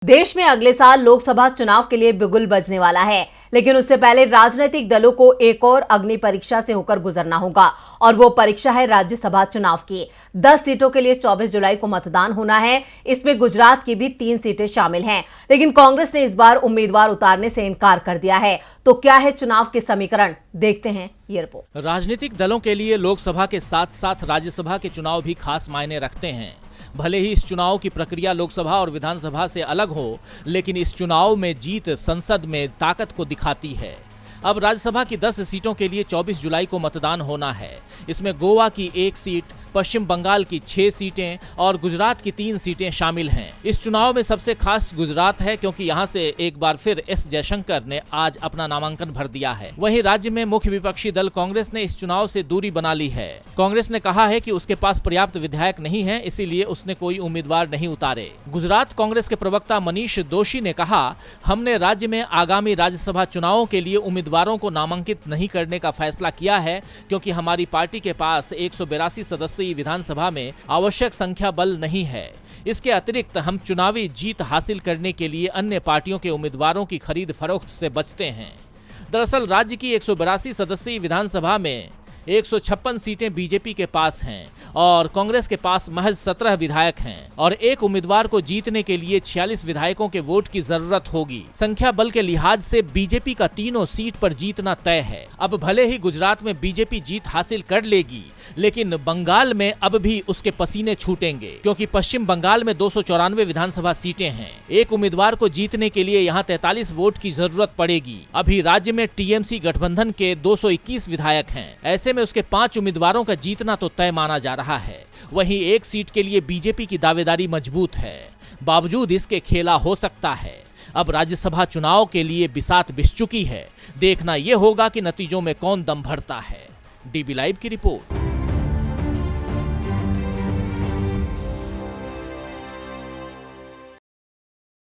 देश में अगले साल लोकसभा चुनाव के लिए बिगुल बजने वाला है, लेकिन उससे पहले राजनीतिक दलों को एक और अग्नि परीक्षा से होकर गुजरना होगा और वो परीक्षा है राज्यसभा चुनाव की। 10 सीटों के लिए 24 जुलाई को मतदान होना है। इसमें गुजरात की भी 3 सीटें शामिल हैं, लेकिन कांग्रेस ने इस बार उम्मीदवार उतारने से इनकार कर दिया है। तो क्या है चुनाव के समीकरण, देखते हैं ये रिपोर्ट। राजनीतिक दलों के लिए लोकसभा के साथ साथ राज्यसभा के चुनाव भी खास मायने रखते हैं। भले ही इस चुनाव की प्रक्रिया लोकसभा और विधानसभा से अलग हो, लेकिन इस चुनाव में जीत संसद में ताकत को दिखाती है। अब राज्यसभा की 10 सीटों के लिए 24 जुलाई को मतदान होना है। इसमें गोवा की 1 सीट, पश्चिम बंगाल की 6 सीटें और गुजरात की 3 सीटें शामिल हैं। इस चुनाव में सबसे खास गुजरात है, क्योंकि यहां से एक बार फिर एस जयशंकर ने आज अपना नामांकन भर दिया है। वहीं राज्य में मुख्य विपक्षी दल कांग्रेस ने इस चुनाव से दूरी बना ली है। कांग्रेस ने कहा है कि उसके पास पर्याप्त विधायक नहीं है, इसीलिए उसने कोई उम्मीदवार नहीं उतारे। गुजरात कांग्रेस के प्रवक्ता मनीष दोशी ने कहा, हमने राज्य में आगामी राज्यसभा चुनावों के लिए उम्मीदवारों को नामांकित नहीं करने का फैसला किया है, क्योंकि हमारी पार्टी के पास 182 सदस्यीय विधानसभा में आवश्यक संख्या बल नहीं है। इसके अतिरिक्त हम चुनावी जीत हासिल करने के लिए अन्य पार्टियों के उम्मीदवारों की खरीद फरोख्त से बचते हैं। दरअसल राज्य की 182 सदस्यीय विधानसभा में 156 सीटें बीजेपी के पास हैं और कांग्रेस के पास महज 17 विधायक हैं और एक उम्मीदवार को जीतने के लिए 46 विधायकों के वोट की जरूरत होगी। संख्या बल के लिहाज से बीजेपी का तीनों सीट पर जीतना तय है। अब भले ही गुजरात में बीजेपी जीत हासिल कर लेगी, लेकिन बंगाल में अब भी उसके पसीने छूटेंगे, क्योंकि पश्चिम बंगाल में 294 विधानसभा सीटें हैं। एक उम्मीदवार को जीतने के लिए यहाँ 43 वोट की जरूरत पड़ेगी। अभी राज्य में टीएमसी गठबंधन के 221 विधायक हैं। ऐसे में उसके 5 उम्मीदवारों का जीतना तो तय माना जा रहा है। वहीं एक सीट के लिए बीजेपी की दावेदारी मजबूत है। बावजूद इसके खेला हो सकता है। अब राज्यसभा चुनाव के लिए बिसात बिछ चुकी है। देखना यह होगा कि नतीजों में कौन दम भरता है। डीबी लाइव की रिपोर्ट।